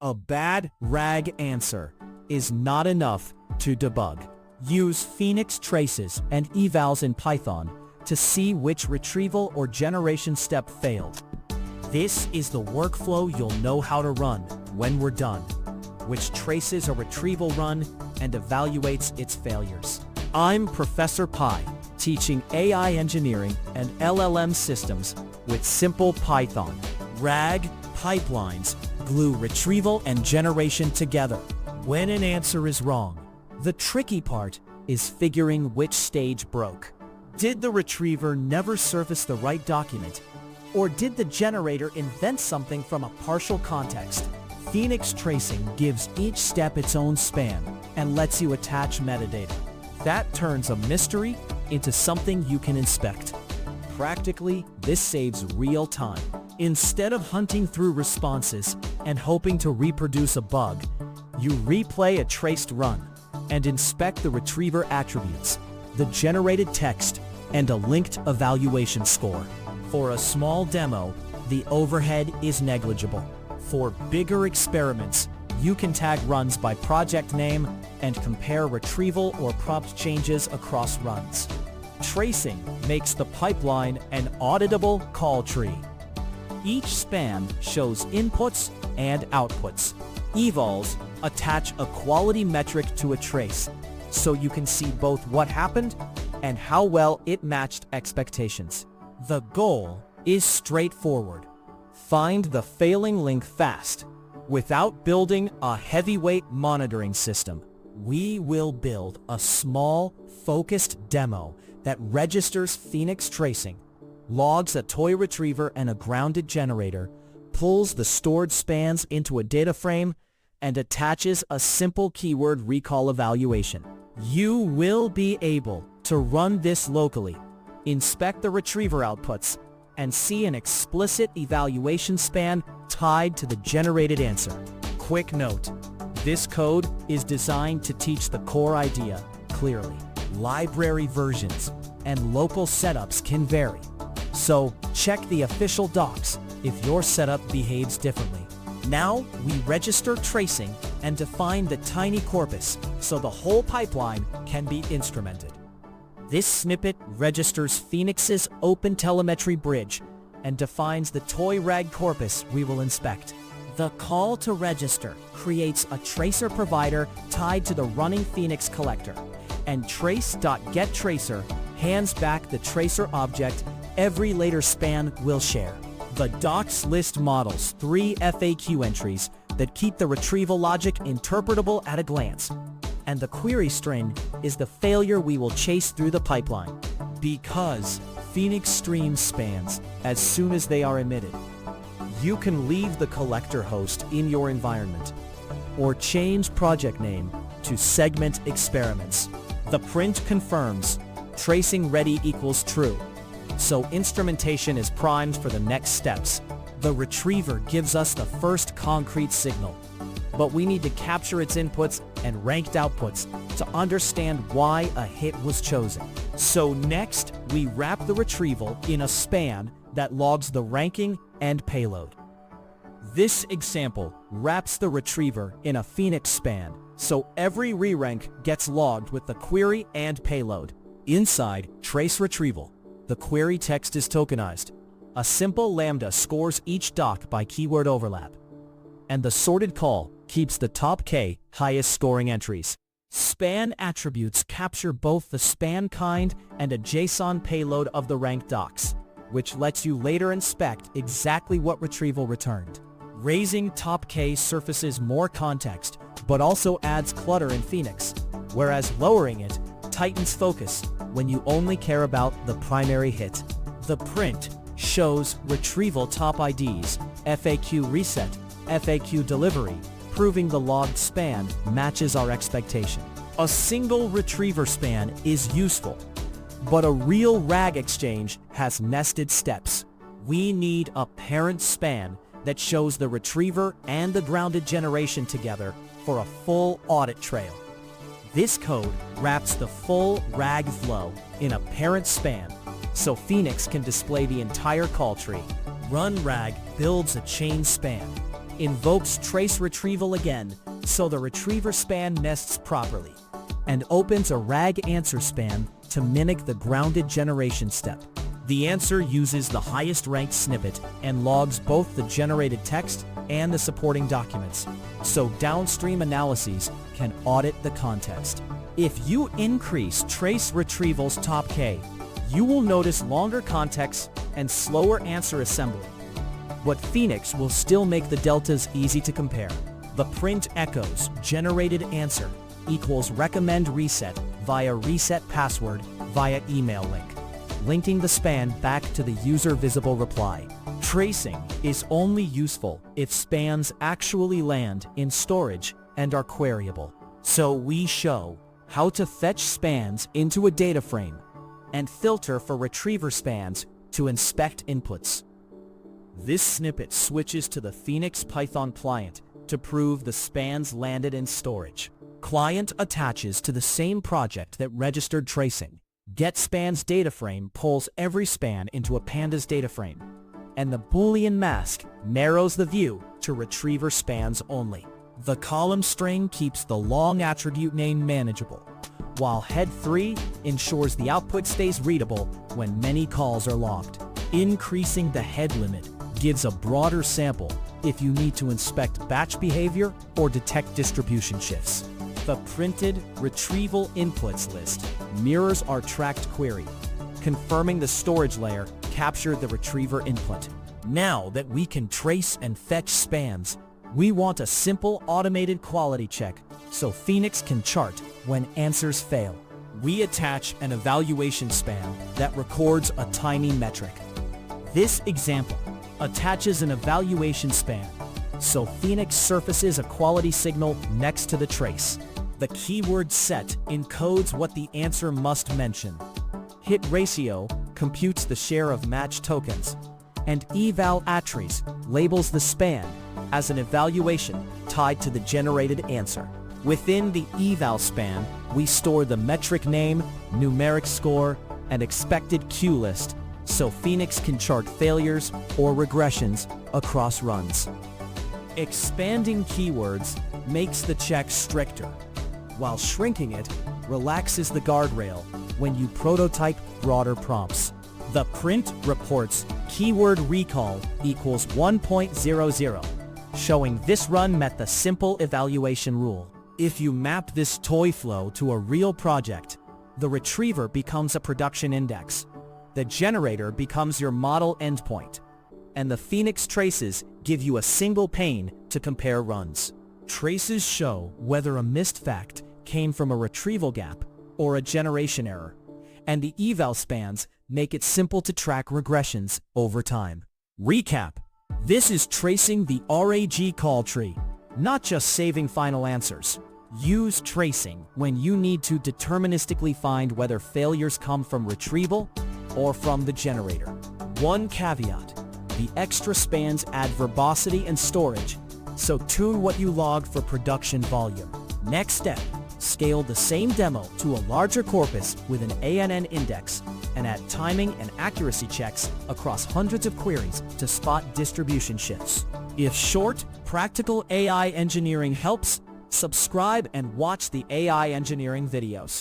A bad RAG answer is not enough to debug. Use Phoenix traces and evals in Python to see which retrieval or generation step failed. This is the workflow you'll know how to run when we're done, which traces a retrieval run and evaluates its failures. I'm Professor Pi, teaching AI engineering and LLM systems with simple Python. RAG pipelines glue retrieval and generation together. When an answer is wrong, the tricky part is figuring which stage broke. Did the retriever never surface the right document? Or did the generator invent something from a partial context? Phoenix tracing gives each step its own span and lets you attach metadata. That turns a mystery into something you can inspect. Practically, this saves real time. Instead of hunting through responses and hoping to reproduce a bug, you replay a traced run and inspect the retriever attributes, the generated text, and a linked evaluation score. For a small demo, the overhead is negligible. For bigger experiments, you can tag runs by project name and compare retrieval or prompt changes across runs. Tracing makes the pipeline an auditable call tree. Each span shows inputs and outputs. Evals attach a quality metric to a trace, so you can see both what happened and how well it matched expectations. The goal is straightforward. Find the failing link fast. Without building a heavyweight monitoring system, we will build a small, focused demo that registers Phoenix tracing, logs a toy retriever and a grounded generator, pulls the stored spans into a data frame, and attaches a simple keyword recall evaluation. You will be able to run this locally, inspect the retriever outputs, and see an explicit evaluation span tied to the generated answer. Quick note, this code is designed to teach the core idea clearly. Library versions and local setups can vary, so check the official docs if your setup behaves differently. Now we register tracing and define the tiny corpus so the whole pipeline can be instrumented. This snippet registers Phoenix's OpenTelemetry bridge and defines the toy RAG corpus we will inspect. The call to register creates a tracer provider tied to the running Phoenix collector, and trace.getTracer hands back the tracer object every later span will share. The docs list models 3 FAQ entries that keep the retrieval logic interpretable at a glance, and the query string is the failure we will chase through the pipeline. Because Phoenix streams spans as soon as they are emitted, you can leave the collector host in your environment, or change project name to segment experiments. The print confirms tracing ready equals true, so instrumentation is primed for the next steps. The retriever gives us the first concrete signal, but we need to capture its inputs and ranked outputs to understand why a hit was chosen. So next, we wrap the retrieval in a span that logs the ranking and payload. This example wraps the retriever in a Phoenix span, so every re-rank gets logged with the query and payload. Inside trace retrieval, the query text is tokenized. A simple lambda scores each doc by keyword overlap, and the sorted call keeps the top k highest scoring entries. Span attributes capture both the span kind and a JSON payload of the ranked docs, which lets you later inspect exactly what retrieval returned. Raising top k surfaces more context, but also adds clutter in Phoenix, whereas lowering it tightens focus when you only care about the primary hit. The print shows retrieval top IDs, FAQ reset, FAQ delivery, proving the logged span matches our expectation. A single retriever span is useful, but a real RAG exchange has nested steps. We need a parent span that shows the retriever and the grounded generation together for a full audit trail. This code wraps the full RAG flow in a parent span, so Phoenix can display the entire call tree. Run RAG builds a chain span, invokes trace retrieval again so the retriever span nests properly, and opens a RAG answer span to mimic the grounded generation step. The answer uses the highest ranked snippet and logs both the generated text and the supporting documents, so downstream analyses can audit the context. If you increase trace retrieval's top K, you will notice longer context and slower answer assembly. But Phoenix will still make the deltas easy to compare. The print echoes generated answer equals recommend reset via reset password via email link, linking the span back to the user visible reply. Tracing is only useful if spans actually land in storage and are queryable. So we show how to fetch spans into a data frame and filter for retriever spans to inspect inputs. This snippet switches to the Phoenix Python client to prove the spans landed in storage. Client attaches to the same project that registered tracing. GetSpans data frame pulls every span into a pandas data frame, and the Boolean mask narrows the view to retriever spans only. The column string keeps the long attribute name manageable, while head3 ensures the output stays readable when many calls are logged. Increasing the head limit gives a broader sample if you need to inspect batch behavior or detect distribution shifts. The printed retrieval inputs list mirrors our tracked query, confirming the storage layer captured the retriever input. Now that we can trace and fetch spans, we want a simple automated quality check so Phoenix can chart when answers fail. We attach an evaluation span that records a tiny metric. This example attaches an evaluation span, so Phoenix surfaces a quality signal next to the trace. The keyword set encodes what the answer must mention. Hit ratio computes the share of match tokens, and eval attributes labels the span as an evaluation tied to the generated answer. Within the eval span, we store the metric name, numeric score, and expected queue list, so Phoenix can chart failures or regressions across runs. Expanding keywords makes the check stricter, while shrinking it relaxes the guardrail when you prototype broader prompts. The print reports keyword recall equals 1.00, showing this run met the simple evaluation rule. If you map this toy flow to a real project, the retriever becomes a production index, the generator becomes your model endpoint, and the Phoenix traces give you a single pane to compare runs. Traces show whether a missed fact came from a retrieval gap or a generation error, and the eval spans make it simple to track regressions over time. Recap: this is tracing the RAG call tree, not just saving final answers. Use tracing when you need to deterministically find whether failures come from retrieval or from the generator. One caveat: the extra spans add verbosity and storage, so tune what you log for production volume. Next step: scale the same demo to a larger corpus with an ANN index and add timing and accuracy checks across hundreds of queries to spot distribution shifts. If short, practical AI engineering helps, subscribe and watch the AI engineering videos.